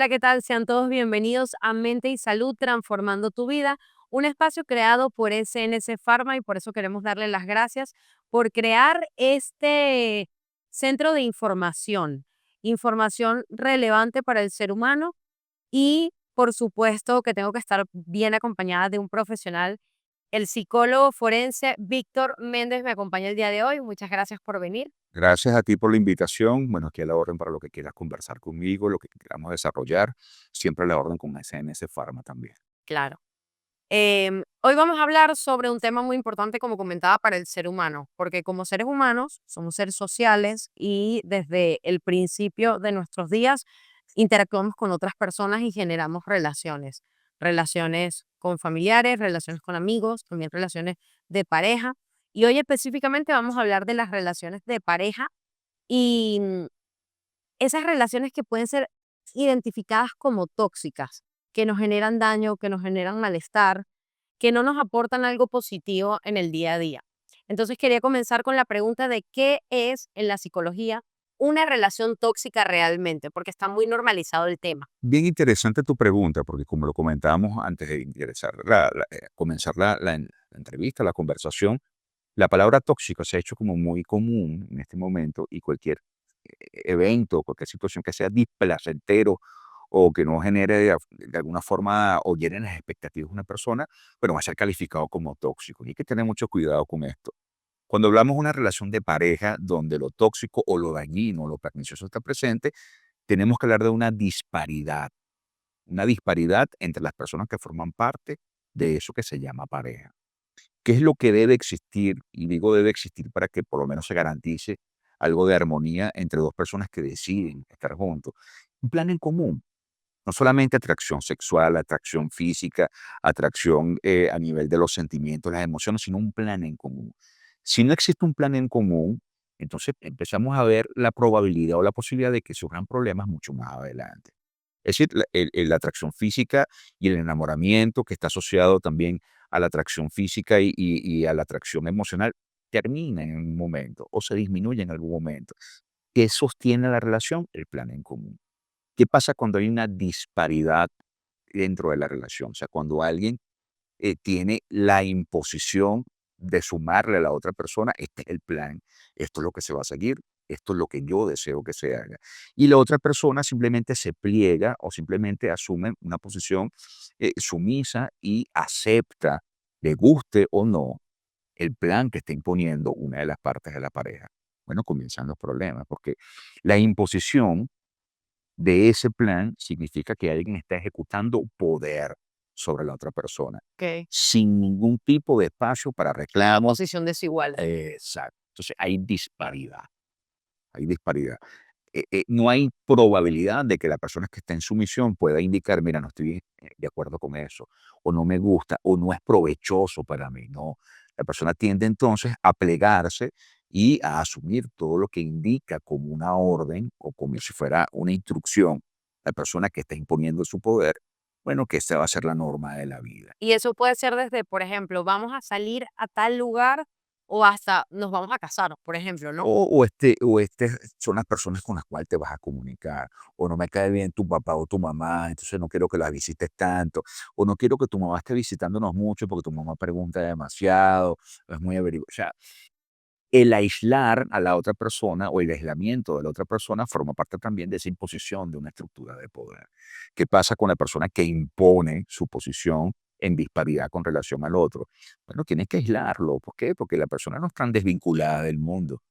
Hola, ¿qué tal? Sean todos bienvenidos a Mente y Salud Transformando tu Vida, un espacio creado por SNC Pharma y por eso queremos darle las gracias por crear este centro de información, información relevante para el ser humano y por supuesto que tengo que estar bien acompañada de un profesional. El psicólogo forense Víctor Méndez me acompaña el día de hoy. Muchas gracias por venir. Gracias a ti por la invitación. Bueno, aquí a la orden para lo que quieras conversar conmigo, lo que queramos desarrollar. Siempre a la orden con SNS Pharma también. Claro. Hoy vamos a hablar sobre un tema muy importante, como comentaba, para el ser humano, porque como seres humanos somos seres sociales y desde el principio de nuestros días interactuamos con otras personas y generamos relaciones, relaciones con familiares, relaciones con amigos, también relaciones de pareja. Y hoy específicamente vamos a hablar de las relaciones de pareja y esas relaciones que pueden ser identificadas como tóxicas, que nos generan daño, que nos generan malestar, que no nos aportan algo positivo en el día a día. Entonces quería comenzar con la pregunta de qué es en la psicología una relación tóxica realmente, porque está muy normalizado el tema. Bien interesante tu pregunta, porque como lo comentábamos antes de comenzar la entrevista, la conversación, la palabra tóxico se ha hecho como muy común en este momento y cualquier evento, cualquier situación que sea displacentero o que no genere de alguna forma o llene las expectativas de una persona, bueno, va a ser calificado como tóxico. Y hay que tener mucho cuidado con esto. Cuando hablamos de una relación de pareja donde lo tóxico o lo dañino o lo pernicioso está presente, tenemos que hablar de una disparidad entre las personas que forman parte de eso que se llama pareja. ¿Qué es lo que debe existir? Y digo debe existir para que por lo menos se garantice algo de armonía entre dos personas que deciden estar juntos. Un plan en común, no solamente atracción sexual, atracción física, atracción a nivel de los sentimientos, las emociones, sino un plan en común. Si no existe un plan en común, entonces empezamos a ver la probabilidad o la posibilidad de que surjan problemas mucho más adelante. Es decir, la atracción física y el enamoramiento que está asociado también a la atracción física y a la atracción emocional termina en un momento o se disminuye en algún momento. ¿Qué sostiene la relación? El plan en común. ¿Qué pasa cuando hay una disparidad dentro de la relación? O sea, cuando alguien tiene la imposición de sumarle a la otra persona, este es el plan, esto es lo que se va a seguir, esto es lo que yo deseo que se haga. Y la otra persona simplemente se pliega o simplemente asume una posición sumisa y acepta, le guste o no, el plan que está imponiendo una de las partes de la pareja. Bueno, comienzan los problemas, porque la imposición de ese plan significa que alguien está ejecutando poder sobre la otra persona, Ok. sin ningún tipo de espacio para reclamos. Posición desigual. Exacto. Entonces hay disparidad, hay disparidad. No hay probabilidad de que la persona que está en sumisión pueda indicar, mira, no estoy de acuerdo con eso, o no me gusta, o no es provechoso para mí. No, la persona tiende entonces a plegarse y a asumir todo lo que indica como una orden o como si fuera una instrucción. La persona que está imponiendo su poder, bueno, que esta va a ser la norma de la vida. Y eso puede ser desde, por ejemplo, vamos a salir a tal lugar o hasta nos vamos a casar, por ejemplo, ¿no? O son las personas con las cuales te vas a comunicar, o no me cae bien tu papá o tu mamá, entonces no quiero que las visites tanto, o no quiero que tu mamá esté visitándonos mucho porque tu mamá pregunta demasiado, es muy o sea, el aislar a la otra persona o el aislamiento de la otra persona forma parte también de esa imposición de una estructura de poder. ¿Qué pasa con la persona que impone su posición en disparidad con relación al otro? Bueno, tienes que aislarlo. ¿Por qué? Porque la persona no está tan desvinculada del mundo.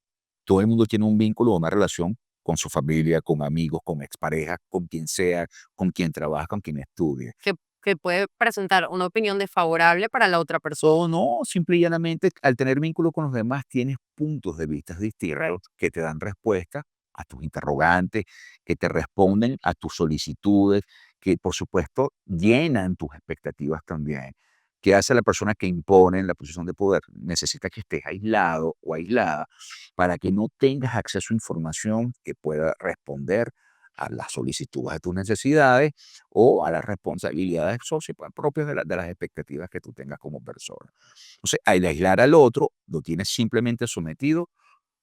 Todo el mundo tiene un vínculo o una relación con su familia, con amigos, con exparejas, con quien sea, con quien trabaja, con quien estudie. Que, que puede presentar una opinión desfavorable para la otra persona. O no, simple y llanamente, al tener vínculo con los demás, tienes puntos de vista distintos Correcto. que te dan respuesta a tus interrogantes, que te responden a tus solicitudes, que por supuesto llenan tus expectativas también. ¿Qué hace la persona que impone en la posición de poder? Necesita que estés aislado o aislada para que no tengas acceso a información que pueda responder a las solicitudes de tus necesidades o a las responsabilidades propias de las expectativas que tú tengas como persona. Entonces, al aislar al otro, lo tienes simplemente sometido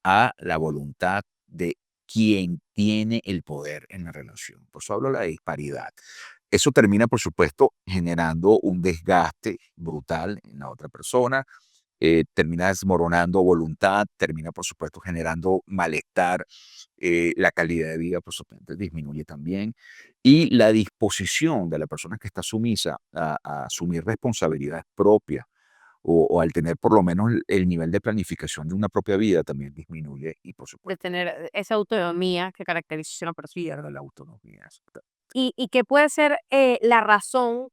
a la voluntad de quien tiene el poder en la relación. Por eso hablo de la disparidad. Eso termina, por supuesto, generando un desgaste brutal en la otra persona, termina desmoronando voluntad, termina, por supuesto, generando malestar, la calidad de vida, por supuesto, disminuye también, y la disposición de la persona que está sumisa a asumir responsabilidades propias o al tener por lo menos el nivel de planificación de una propia vida también disminuye y, por de supuesto, tener esa autonomía que caracteriza a una persona. pierde la autonomía. Y qué puede ser, la razón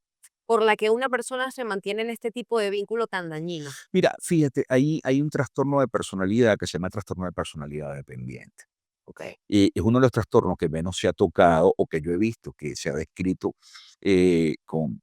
por la que una persona se mantiene en este tipo de vínculo tan dañino. Mira, fíjate, hay un trastorno de personalidad que se llama trastorno de personalidad dependiente. Okey. Y es uno de los trastornos que menos se ha tocado o que yo he visto que se ha descrito con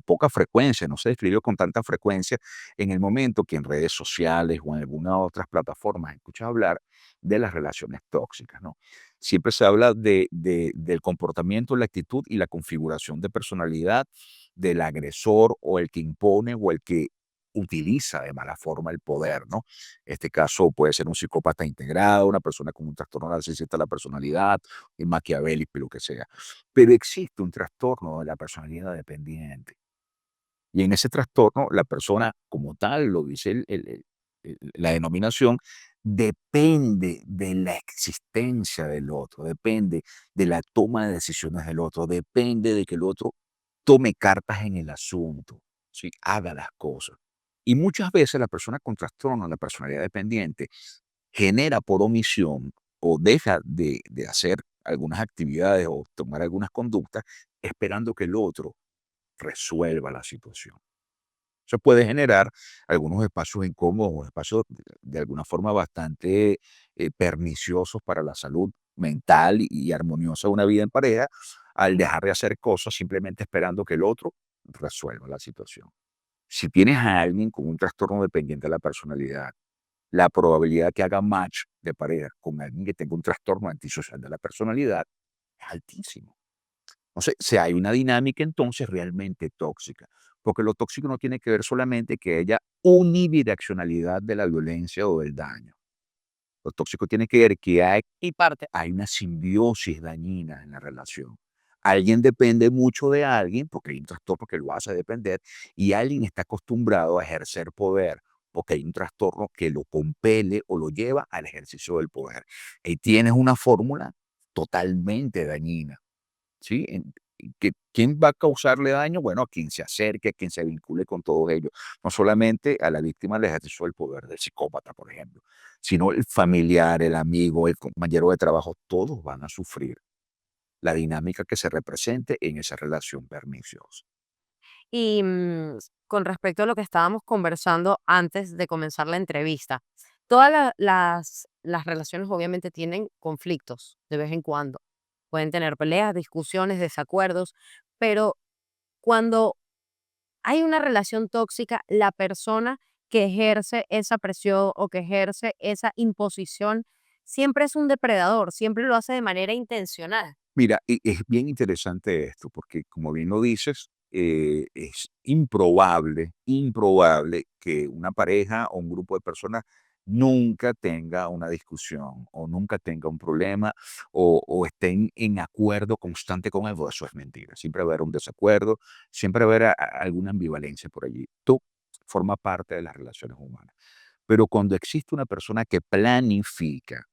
poca frecuencia, no se describió con tanta frecuencia en el momento que en redes sociales o en algunas otras plataformas escuchas hablar de las relaciones tóxicas, ¿no? Siempre se habla del comportamiento, la actitud y la configuración de personalidad del agresor o el que impone o el que utiliza de mala forma el poder, ¿no? Este caso puede ser un psicópata integrado, una persona con un trastorno narcisista de la personalidad, un maquiavélico, lo que sea. Pero existe un trastorno de la personalidad dependiente. Y en ese trastorno, la persona como tal, lo dice la denominación, depende de la existencia del otro, depende de la toma de decisiones del otro, depende de que el otro tome cartas en el asunto, ¿sí? Haga las cosas. Y muchas veces la persona con trastorno, la personalidad dependiente, genera por omisión o deja de hacer algunas actividades o tomar algunas conductas esperando que el otro resuelva la situación. Eso puede generar algunos espacios incómodos, espacios de alguna forma bastante perniciosos para la salud mental y armoniosa de una vida en pareja, al dejar de hacer cosas simplemente esperando que el otro resuelva la situación. Si tienes a alguien con un trastorno dependiente de la personalidad, la probabilidad que haga match de pareja con alguien que tenga un trastorno antisocial de la personalidad es altísimo. Entonces, si hay una dinámica entonces realmente tóxica, porque lo tóxico no tiene que ver solamente que haya unidireccionalidad de la violencia o del daño. Lo tóxico tiene que ver que Y parte. hay una simbiosis dañina en la relación. Alguien depende mucho de alguien, porque hay un trastorno que lo hace depender, y alguien está acostumbrado a ejercer poder, porque hay un trastorno que lo compele o lo lleva al ejercicio del poder. Y tienes una fórmula totalmente dañina. ¿Sí? Y ¿quién va a causarle daño? Bueno, a quien se acerque, a quien se vincule con todos ellos. No solamente a la víctima del ejercicio del poder del psicópata, por ejemplo, sino el familiar, el amigo, el compañero de trabajo, todos van a sufrir la dinámica que se represente en esa relación perniciosa. Y, con respecto a lo que estábamos conversando antes de comenzar la entrevista, todas las relaciones obviamente tienen conflictos de vez en cuando. Pueden tener peleas, discusiones, desacuerdos, pero cuando hay una relación tóxica, la persona que ejerce esa presión o que ejerce esa imposición siempre es un depredador, siempre lo hace de manera intencional. Mira, es bien interesante esto, porque como bien lo dices, es improbable que una pareja o un grupo de personas nunca tenga una discusión o nunca tenga un problema o estén en acuerdo constante con algo. Eso es mentira. Siempre va a haber un desacuerdo, siempre va a haber alguna ambivalencia por allí. Tú forma parte de las relaciones humanas. Pero cuando existe una persona que planifica,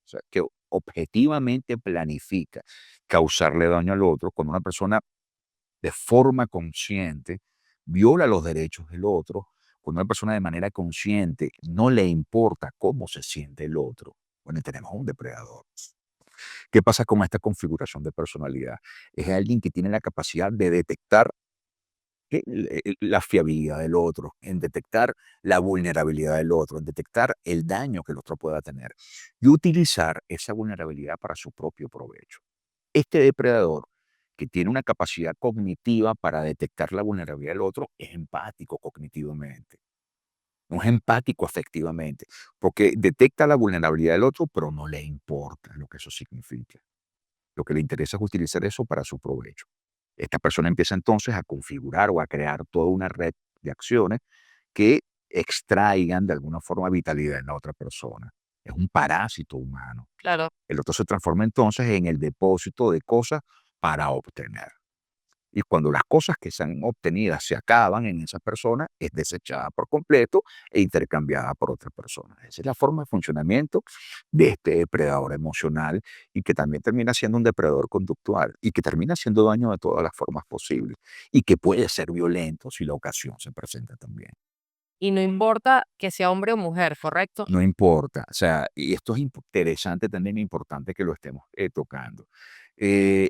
o sea, que objetivamente planifica causarle daño al otro, cuando una persona de forma consciente viola los derechos del otro, cuando una persona de manera consciente no le importa cómo se siente el otro, bueno, tenemos un depredador. ¿Qué pasa con esta configuración de personalidad? Es alguien que tiene la capacidad de detectar la fiabilidad del otro, en detectar la vulnerabilidad del otro, en detectar el daño que el otro pueda tener y utilizar esa vulnerabilidad para su propio provecho. Este depredador, que tiene una capacidad cognitiva para detectar la vulnerabilidad del otro, es empático cognitivamente, no es empático afectivamente, porque detecta la vulnerabilidad del otro, pero no le importa lo que eso significa. Lo que le interesa es utilizar eso para su provecho. Esta persona empieza entonces a configurar o a crear toda una red de acciones que extraigan de alguna forma vitalidad en la otra persona. es un parásito humano. Claro. El otro se transforma entonces en el depósito de cosas para obtener. Y cuando las cosas que se han obtenidas se acaban en esa persona, es desechada por completo e intercambiada por otra persona. Esa es la forma de funcionamiento de este depredador emocional y que también termina siendo un depredador conductual y que termina haciendo daño de todas las formas posibles y que puede ser violento si la ocasión se presenta también. Y no importa que sea hombre o mujer, ¿correcto? No importa, o sea, y esto es interesante también, importante que lo estemos tocando.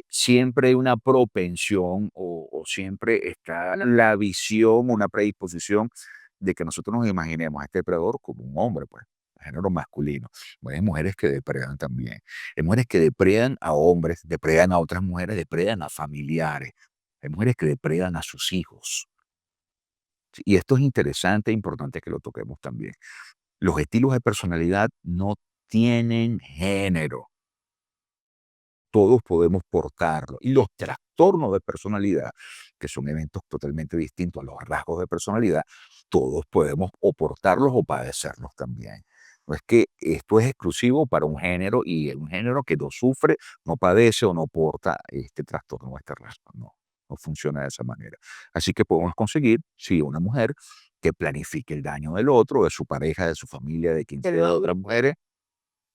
Siempre hay una propensión o siempre está la visión, una predisposición de que nosotros nos imaginemos a este depredador como un hombre, pues, género masculino. Bueno, hay mujeres que depredan también. Hay mujeres que depredan a hombres, depredan a otras mujeres, depredan a familiares. Hay mujeres que depredan a sus hijos. Y esto es interesante e importante que lo toquemos también. Los estilos de personalidad no tienen género, todos podemos portarlo. Y los trastornos de personalidad, que son eventos totalmente distintos a los rasgos de personalidad, todos podemos o portarlos o padecerlos también. No es que esto es exclusivo para un género y un género que no sufre, no padece o no porta este trastorno o este rasgo. No, no funciona de esa manera. Así que podemos conseguir, sí, una mujer que planifique el daño del otro, de su pareja, de su familia, de quien sea, de otras mujeres,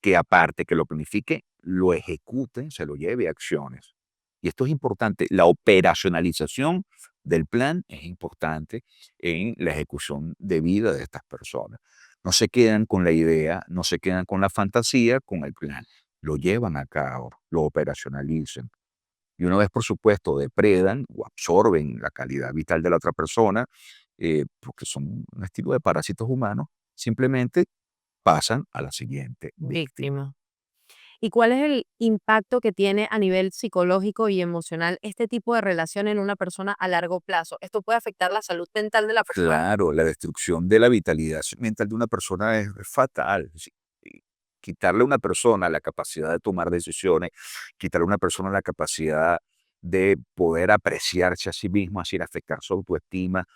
que aparte que lo planifique, lo ejecute, se lo lleve a acciones. Y esto es importante, la operacionalización del plan es importante en la ejecución de vida de estas personas. No se quedan con la idea, no se quedan con la fantasía, con el plan. Lo llevan a cabo, lo operacionalizan. Y una vez, por supuesto, depredan o absorben la calidad vital de la otra persona, porque son un estilo de parásitos humanos, simplemente pasan a la siguiente víctima. Víctima. ¿Y cuál es el impacto que tiene a nivel psicológico y emocional este tipo de relación en una persona a largo plazo? ¿Esto puede afectar la salud mental de la persona? Claro, la destrucción de la vitalidad mental de una persona es fatal. Y quitarle a una persona la capacidad de tomar decisiones, quitarle a una persona la capacidad de poder apreciarse a sí mismo, así afectar su autoestima,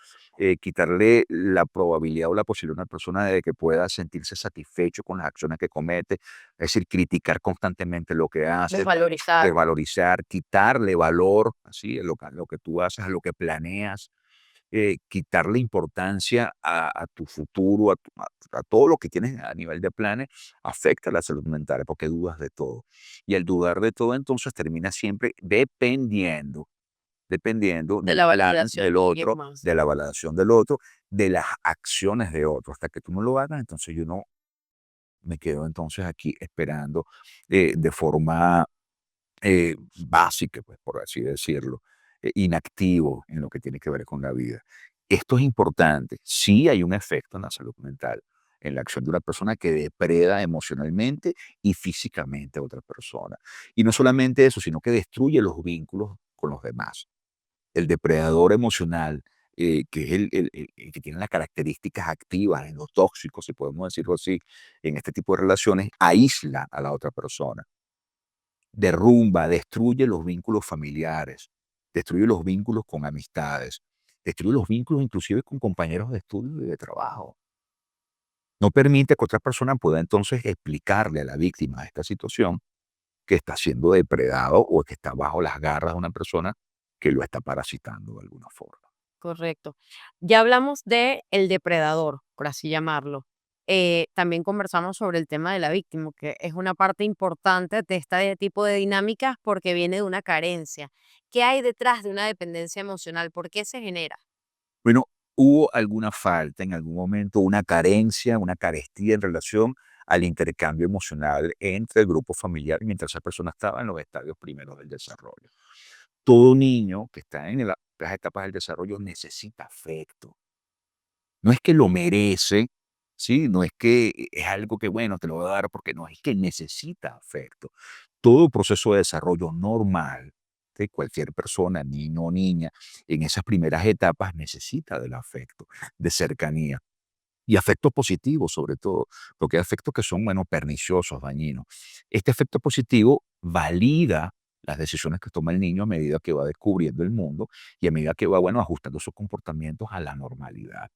quitarle la probabilidad o la posibilidad a una persona de que pueda sentirse satisfecho con las acciones que comete, es decir, criticar constantemente lo que hace, Desvalorizar. desvalorizar, quitarle valor así, a lo que tú haces, a lo que planeas, quitarle importancia a tu futuro, a todo lo que tienes a nivel de planes, afecta la salud mental porque dudas de todo. Y al dudar de todo, entonces termina siempre dependiendo De del la plan validación del de alguien otro, más. de la validación del otro, de las acciones de otro. Hasta que tú no lo hagas, entonces yo no me quedo entonces aquí esperando de forma básica, pues, por así decirlo, inactivo en lo que tiene que ver con la vida. Esto es importante. Sí hay un efecto en la salud mental, en la acción de una persona que depreda emocionalmente y físicamente a otra persona. Y no solamente eso, sino que destruye los vínculos con los demás. El depredador emocional, que es el que tiene las características activas en los tóxicos, si podemos decirlo así, en este tipo de relaciones, aísla a la otra persona, derrumba, destruye los vínculos familiares, destruye los vínculos con amistades, destruye los vínculos inclusive con compañeros de estudio y de trabajo. No permite que otra persona pueda entonces explicarle a la víctima de esta situación que está siendo depredado o que está bajo las garras de una persona que lo está parasitando de alguna forma. Correcto. Ya hablamos de el depredador, por así llamarlo. También conversamos sobre el tema de la víctima, que es una parte importante de este tipo de dinámicas porque viene de una carencia. ¿Qué hay detrás de una dependencia emocional? ¿Por qué se genera? Bueno, ¿hubo alguna falta en algún momento, una carencia, una carestía en relación al intercambio emocional entre el grupo familiar mientras esa persona estaba en los estadios primeros del desarrollo? Todo niño que está en las etapas del desarrollo necesita afecto. No es que lo merece, ¿sí? No es que es algo que, bueno, te lo voy a dar porque no, es que necesita afecto. Todo proceso de desarrollo normal de cualquier persona, niño o niña, en esas primeras etapas necesita del afecto, de cercanía. Y afecto positivo, sobre todo, porque hay afectos que son, bueno, perniciosos, dañinos. Este afecto positivo valida las decisiones que toma el niño a medida que va descubriendo el mundo y a medida que va, bueno, ajustando sus comportamientos a la normalidad.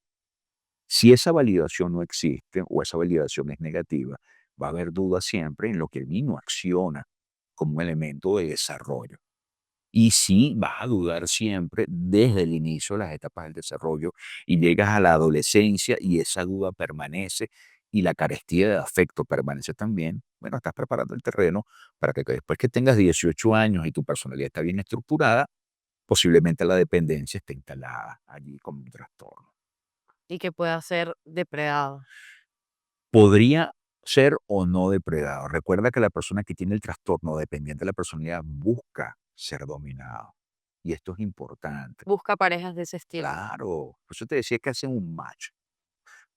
Si esa validación no existe o esa validación es negativa, va a haber dudas siempre en lo que el niño acciona como un elemento de desarrollo. Y sí, vas a dudar siempre desde el inicio de las etapas del desarrollo y llegas a la adolescencia y esa duda permanece y la carestía de afecto permanece también. Bueno, estás preparando el terreno para que después que tengas 18 años y tu personalidad está bien estructurada, posiblemente la dependencia esté instalada allí como un trastorno. y que pueda ser depredado. Podría ser o no depredado. Recuerda que la persona que tiene el trastorno dependiente de la personalidad busca ser dominado. Y esto es importante. Busca parejas de ese estilo. Claro, por eso te decía que hacen un match.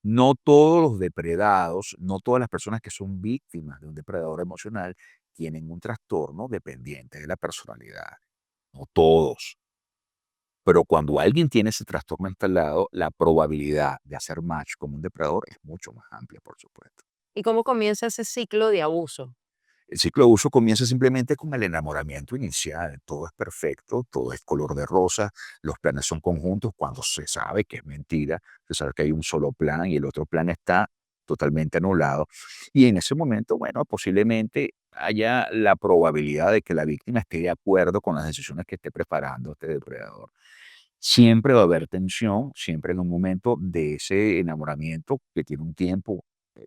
No todos los depredados, no todas las personas que son víctimas de un depredador emocional tienen un trastorno dependiente de la personalidad. No todos. Pero cuando alguien tiene ese trastorno instalado, la probabilidad de hacer match con un depredador es mucho más amplia, por supuesto. ¿Y cómo comienza ese ciclo de abuso? El ciclo de uso comienza simplemente con el enamoramiento inicial. Todo es perfecto, todo es color de rosa, los planes son conjuntos cuando se sabe que es mentira, se sabe que hay un solo plan y el otro plan está totalmente anulado. Y en ese momento, bueno, posiblemente haya la probabilidad de que la víctima esté de acuerdo con las decisiones que esté preparando este depredador. Siempre va a haber tensión, siempre en un momento de ese enamoramiento que tiene un tiempo eh,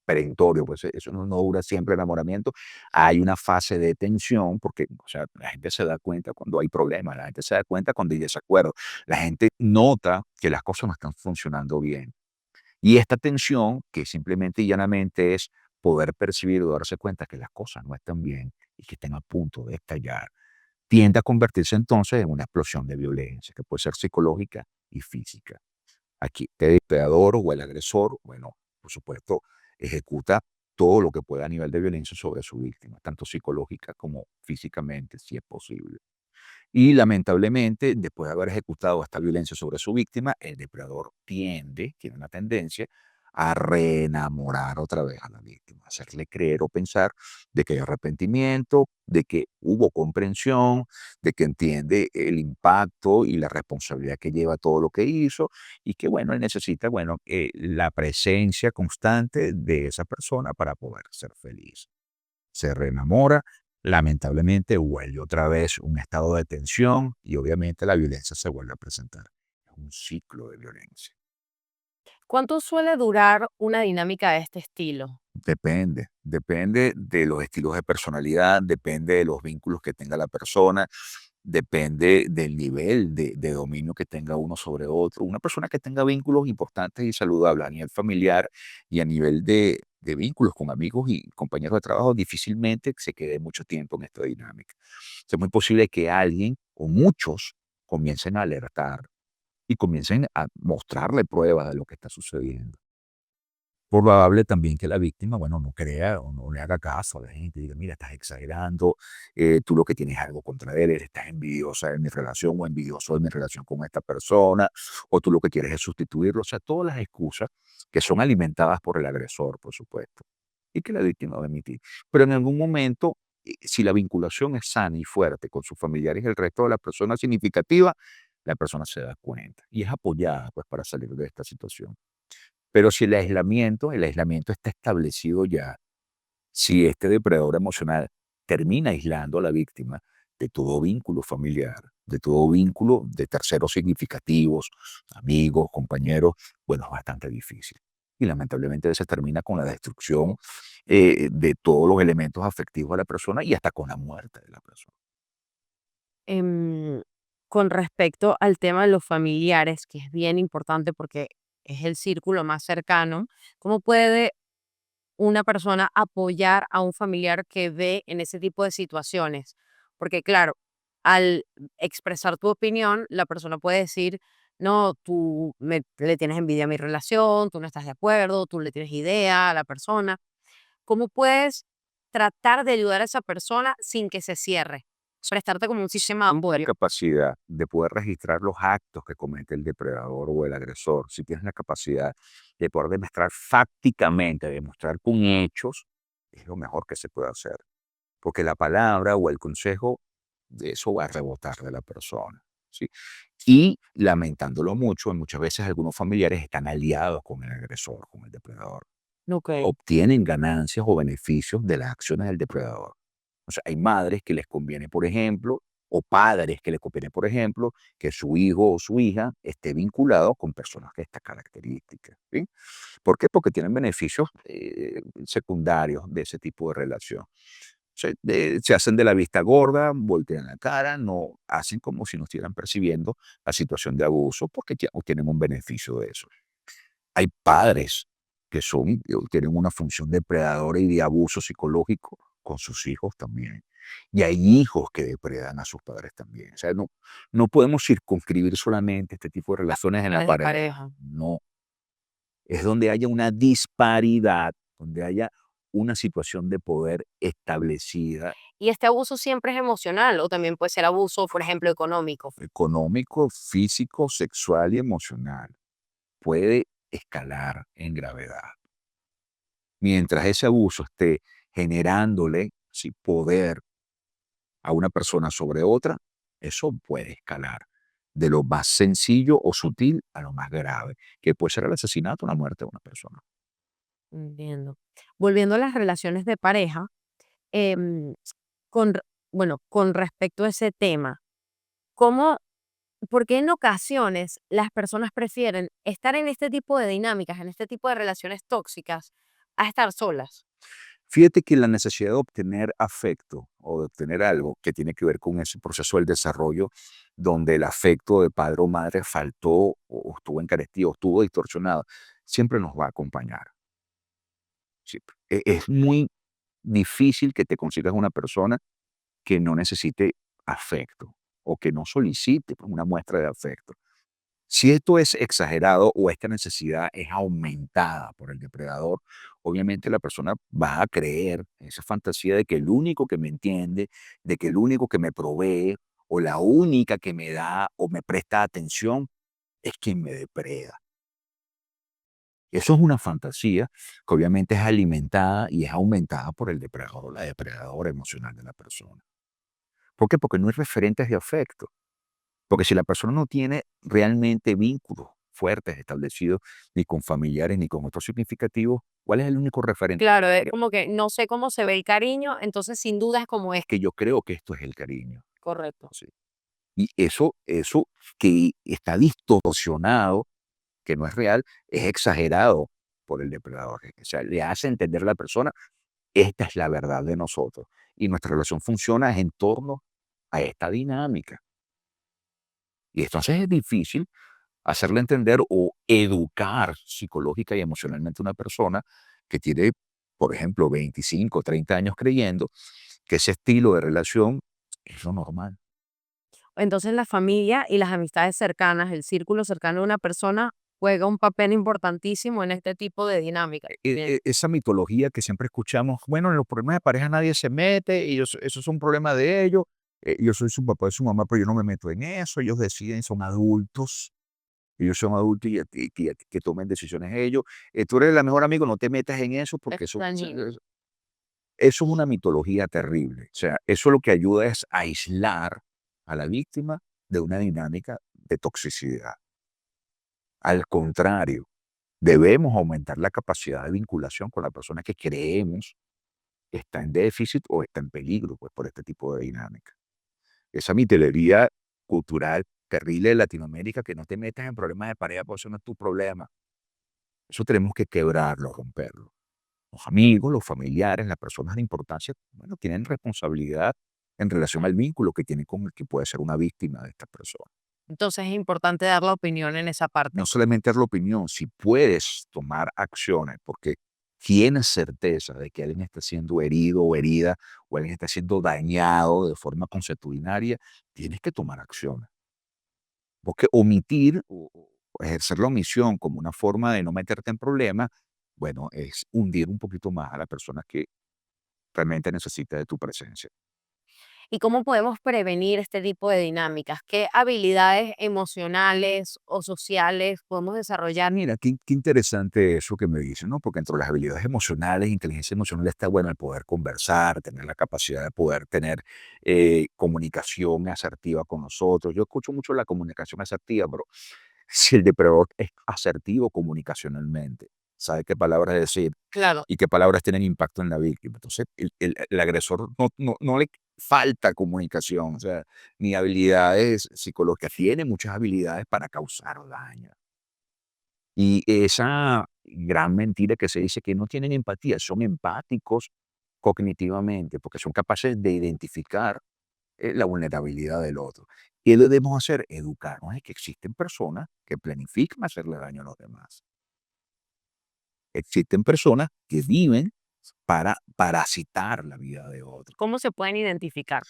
perentorio, pues eso no dura siempre el enamoramiento. Hay una fase de tensión porque, o sea, la gente se da cuenta cuando hay problemas, la gente se da cuenta cuando hay desacuerdo, la gente nota que las cosas no están funcionando bien. Y esta tensión, que simplemente y llanamente es poder percibir o darse cuenta que las cosas no están bien y que estén a punto de estallar, tiende a convertirse entonces en una explosión de violencia, que puede ser psicológica y física. Aquí, el depredador o el agresor, bueno, por supuesto, ejecuta todo lo que pueda a nivel de violencia sobre su víctima, tanto psicológica como físicamente, si es posible. Y lamentablemente, después de haber ejecutado esta violencia sobre su víctima, el depredador tiene una tendencia a reenamorar otra vez a la víctima, hacerle creer o pensar de que hay arrepentimiento, de que hubo comprensión, de que entiende el impacto y la responsabilidad que lleva todo lo que hizo y que, bueno, él necesita, bueno, la presencia constante de esa persona para poder ser feliz. Se reenamora, lamentablemente vuelve otra vez un estado de tensión y obviamente la violencia se vuelve a presentar. Es un ciclo de violencia. ¿Cuánto suele durar una dinámica de este estilo? Depende de los estilos de personalidad, depende de los vínculos que tenga la persona, depende del nivel de dominio que tenga uno sobre otro. Una persona que tenga vínculos importantes y saludables a nivel familiar y a nivel de vínculos con amigos y compañeros de trabajo, difícilmente se quede mucho tiempo en esta dinámica. Es muy posible que alguien o muchos comiencen a alertar y comiencen a mostrarle pruebas de lo que está sucediendo. Probable también que la víctima, bueno, no crea o no le haga caso a la gente, diga, mira, estás exagerando, tú lo que tienes es algo contra él, estás envidiosa de mi relación o envidioso de mi relación con esta persona, o tú lo que quieres es sustituirlo. O sea, todas las excusas que son alimentadas por el agresor, por supuesto, y que la víctima va a emitir. Pero en algún momento, si la vinculación es sana y fuerte con sus familiares y el resto de las personas significativas, la persona se da cuenta y es apoyada pues, para salir de esta situación. Pero si el aislamiento está establecido ya, si este depredador emocional termina aislando a la víctima de todo vínculo familiar, de todo vínculo de terceros significativos, amigos, compañeros, bueno, es bastante difícil. Y lamentablemente se termina con la destrucción de todos los elementos afectivos de la persona y hasta con la muerte de la persona. Em, con respecto al tema de los familiares, que es bien importante porque es el círculo más cercano, ¿cómo puede una persona apoyar a un familiar que ve en ese tipo de situaciones? Porque claro, al expresar tu opinión, la persona puede decir, no, le tienes envidia a mi relación, tú no estás de acuerdo, tú le tienes idea a la persona. ¿Cómo puedes tratar de ayudar a esa persona sin que se cierre? Prestarte como un sistema de La apoyo. capacidad de poder registrar los actos que comete el depredador o el agresor, si tienes la capacidad de poder demostrar fácticamente, demostrar con hechos, es lo mejor que se puede hacer. Porque la palabra o el consejo, de eso va a rebotar de la persona. ¿Sí? Y lamentándolo mucho, muchas veces algunos familiares están aliados con el agresor, con el depredador. Ok. obtienen ganancias o beneficios de las acciones del depredador. O sea, hay madres que les conviene, por ejemplo, o padres que les conviene, por ejemplo, que su hijo o su hija esté vinculado con personas de estas características. ¿Sí? ¿Por qué? Porque tienen beneficios secundarios de ese tipo de relación. Se hacen de la vista gorda, voltean la cara, no hacen como si no estuvieran percibiendo la situación de abuso porque ya obtienen un beneficio de eso. Hay padres que tienen una función depredadora y de abuso psicológico con sus hijos también. Y hay hijos que depredan a sus padres también. O sea, no podemos circunscribir solamente este tipo de relaciones en la Las de pareja. pareja. No, es donde haya una disparidad, donde haya una situación de poder establecida, ¿Y este abuso siempre es emocional o también puede ser abuso, por ejemplo, económico? económico, físico, sexual y emocional. Puede escalar en gravedad. Mientras ese abuso esté generándole sí, poder a una persona sobre otra, eso puede escalar de lo más sencillo o sutil a lo más grave, que puede ser el asesinato o la muerte de una persona. Entiendo. Volviendo a las relaciones de pareja, em, con, bueno, con respecto a ese tema, ¿cómo, por qué en ocasiones las personas prefieren estar en este tipo de dinámicas, en este tipo de relaciones tóxicas, a estar solas? Fíjate que la necesidad de obtener afecto o de obtener algo que tiene que ver con ese proceso del desarrollo, donde el afecto de padre o madre faltó o estuvo encarecido, o estuvo distorsionado, siempre nos va a acompañar. Siempre. Es muy difícil que te consigas una persona que no necesite afecto o que no solicite pues, una muestra de afecto. Si esto es exagerado o esta necesidad es aumentada por el depredador, obviamente la persona va a creer esa fantasía de que el único que me entiende, de que el único que me provee o la única que me da o me presta atención es quien me depreda. Eso es una fantasía que obviamente es alimentada y es aumentada por el depredador o la depredadora emocional de la persona. ¿Por qué? Porque no hay referentes de afecto. Porque si la persona no tiene realmente vínculos fuertes establecidos ni con familiares ni con otros significativos, ¿cuál es el único referente Claro, es como que no sé cómo se ve el cariño, entonces sin duda es como es. que yo creo que esto es el cariño? Correcto. Sí. Y eso que está distorsionado, que no es real, es exagerado por el depredador. O sea, le hace entender a la persona, esta es la verdad de nosotros. Y nuestra relación funciona en torno a esta dinámica. Y entonces es difícil hacerle entender o educar psicológica y emocionalmente a una persona que tiene, por ejemplo, 25, 30 años creyendo que ese estilo de relación es lo normal. Entonces la familia y las amistades cercanas, el círculo cercano de una persona juega un papel importantísimo en este tipo de dinámica. Bien, Esa mitología que siempre escuchamos, bueno, en los problemas de pareja nadie se mete, ellos, eso es un problema de ellos, yo soy su papá y su mamá, pero yo no me meto en eso, ellos deciden, son adultos. Ellos son adultos y que tomen decisiones ellos. Tú eres el mejor amigo, no te metas en eso porque es dañino. eso es una mitología terrible. O sea, eso lo que ayuda es a aislar a la víctima de una dinámica de toxicidad. Al contrario, debemos aumentar la capacidad de vinculación con la persona que creemos que está en déficit o está en peligro pues, por este tipo de dinámica. Esa mitología cultural terrible de Latinoamérica, que no te metas en problemas de pareja, porque eso no es tu problema. Eso tenemos que quebrarlo, romperlo. Los amigos, los familiares, las personas de importancia, bueno, tienen responsabilidad en relación al vínculo que tienen con el que puede ser una víctima de esta persona. Entonces es importante dar la opinión en esa No parte. solamente es la opinión, si puedes tomar acciones, porque tienes certeza de que alguien está siendo herido o herida, o alguien está siendo dañado de forma consuetudinaria, tienes que tomar acciones. Porque omitir o ejercer la omisión como una forma de no meterte en problemas, bueno, es hundir un poquito más a la persona que realmente necesita de tu presencia. ¿Y cómo podemos prevenir este tipo de dinámicas? ¿Qué habilidades emocionales o sociales podemos desarrollar? Mira, qué interesante eso que me dices, ¿no? Porque entre las habilidades emocionales, inteligencia emocional está bueno el poder conversar, tener la capacidad de poder tener comunicación asertiva con nosotros. Yo escucho mucho la comunicación asertiva, pero si el depredador es asertivo comunicacionalmente, sabe qué palabras decir Claro. y qué palabras tienen impacto en la víctima. Entonces, el agresor no le falta comunicación, o sea, ni habilidades psicológicas, tiene muchas habilidades para causar daño. Y esa gran mentira que se dice que no tienen empatía, son empáticos cognitivamente, porque son capaces de identificar la vulnerabilidad del otro. ¿Qué debemos hacer? Educarnos de que existen personas que planifican hacerle daño a los demás. Existen personas que viven para parasitar la vida de otros. ¿Cómo se pueden identificar?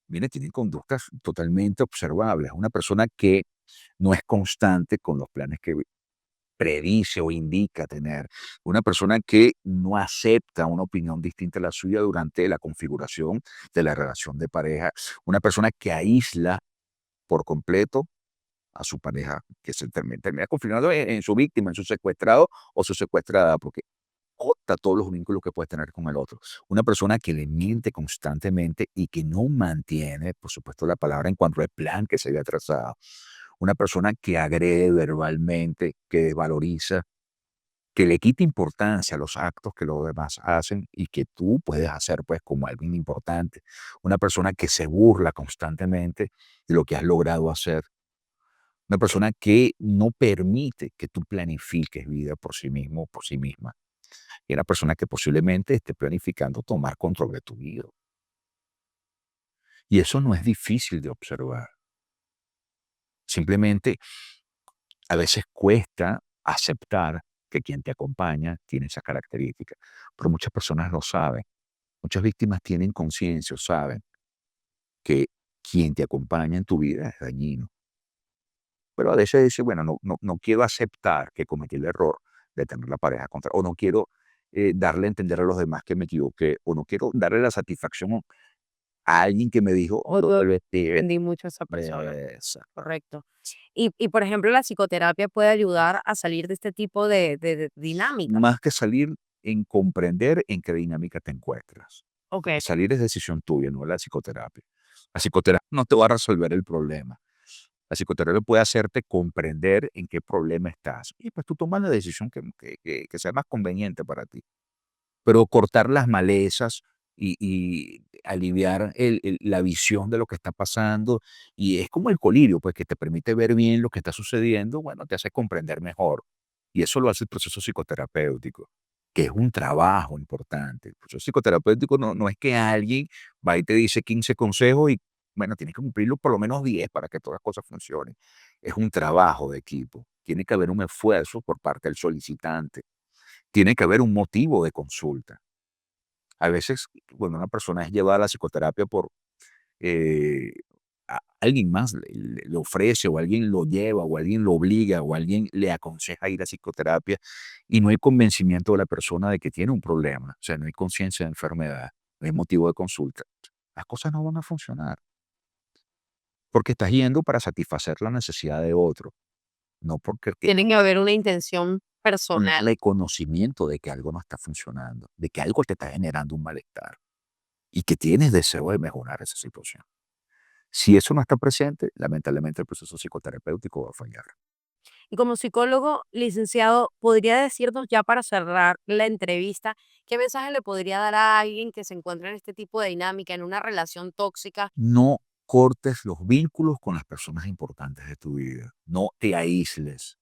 Miren, tienen conductas totalmente observables. Una persona que no es constante con los planes que predice o indica tener. Una persona que no acepta una opinión distinta a la suya durante la configuración de la relación de pareja. Una persona que aísla por completo a su pareja, que se termina configurando en su víctima, en su secuestrado o su secuestrada, porque corta todos los vínculos que puede tener con el otro. Una persona que le miente constantemente y que no mantiene, por supuesto, la palabra en cuanto al plan que se había trazado. Una persona que agrede verbalmente, que desvaloriza, que le quita importancia a los actos que los demás hacen y que tú puedes hacer pues como alguien importante. Una persona que se burla constantemente de lo que has logrado hacer. Una persona que no permite que tú planifiques vida por sí mismo o por sí misma. Y una persona que posiblemente esté planificando tomar control de tu vida. Y eso no es difícil de observar. Simplemente a veces cuesta aceptar que quien te acompaña tiene esa característica, pero muchas personas lo saben. Muchas víctimas tienen conciencia o saben que quien te acompaña en tu vida es dañino. Pero a veces dice, bueno, no quiero aceptar que cometí el error de tener la pareja contra, o no quiero darle a entender a los demás que me equivoqué, o no quiero darle la satisfacción a alguien que me dijo, oh, Entendí mucho a esa persona. esa. Correcto. Por ejemplo, la psicoterapia puede ayudar a salir de este tipo de dinámica. Más que salir en comprender en qué dinámica te encuentras. Ok. Salir es decisión tuya, no es la psicoterapia. La psicoterapia no te va a resolver el problema. La psicoterapia puede hacerte comprender en qué problema estás. Y pues tú tomas la decisión que sea más conveniente para ti. Pero cortar las malezas y aliviar la visión de lo que está pasando. Y es como el colirio, pues que te permite ver bien lo que está sucediendo, bueno, te hace comprender mejor. Y eso lo hace el proceso psicoterapéutico, que es un trabajo importante. El proceso psicoterapéutico no es que alguien va y te dice 15 consejos y, bueno, tienes que cumplirlo por lo menos 10 para que todas las cosas funcionen. Es un trabajo de equipo. Tiene que haber un esfuerzo por parte del solicitante. Tiene que haber un motivo de consulta. A veces, cuando una persona es llevada a la psicoterapia por eh, alguien más le ofrece, o alguien lo lleva, o alguien lo obliga, o alguien le aconseja ir a psicoterapia, y no hay convencimiento de la persona de que tiene un problema, o sea, no hay conciencia de enfermedad, no hay motivo de consulta, las cosas no van a funcionar, porque estás yendo para satisfacer la necesidad de otro, no porque Tiene que haber una intención un personal. reconocimiento de que algo no está funcionando, de que algo te está generando un malestar y que tienes deseo de mejorar esa situación. Si eso no está presente, lamentablemente el proceso psicoterapéutico va a fallar. Y como psicólogo licenciado, ¿podría decirnos ya para cerrar la entrevista qué mensaje le podría dar a alguien que se encuentra en este tipo de dinámica, en una relación tóxica? No cortes los vínculos con las personas importantes de tu vida. No te aísles.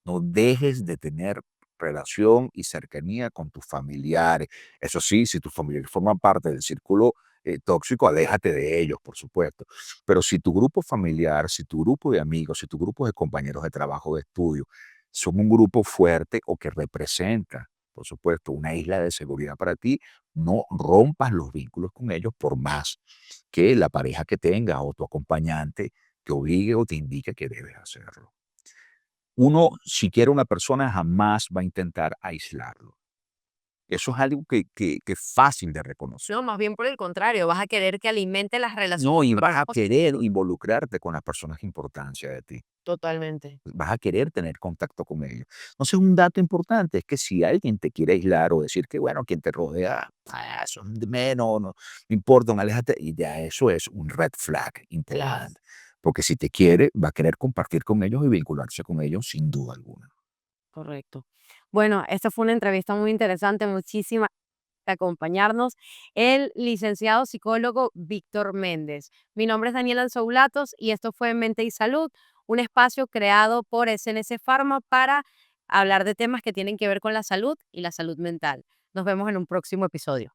No dejes de tener relación y cercanía con tus familiares. Eso sí, si tus familiares forman parte del círculo tóxico, aléjate de ellos, por supuesto. Pero si tu grupo familiar, si tu grupo de amigos, si tu grupo de compañeros de trabajo, de estudio, son un grupo fuerte o que representa, por supuesto, una isla de seguridad para ti, no rompas los vínculos con ellos por más que la pareja que tengas o tu acompañante te obligue o te indique que debes hacerlo. Uno, si quiere una persona, jamás va a intentar aislarlo. Eso es algo que es fácil de reconocer. No, más bien por el contrario, vas a querer que alimente las relaciones. No, y vas a querer involucrarte con las personas de importancia de ti. Totalmente. Vas a querer tener contacto con ellos. Entonces, un dato importante es que si alguien te quiere aislar o decir que, bueno, quien te rodea, son de menos, no importa, aléjate, y ya eso es un red flag Claro. importante. Porque si te quiere, va a querer compartir con ellos y vincularse con ellos sin duda alguna. Correcto. Bueno, esta fue una entrevista muy interesante, muchísimas gracias por acompañarnos, el licenciado psicólogo Víctor Méndez. Mi nombre es Daniela Anzoulatos y esto fue Mente y Salud, un espacio creado por SNS Pharma para hablar de temas que tienen que ver con la salud y la salud mental. Nos vemos en un próximo episodio.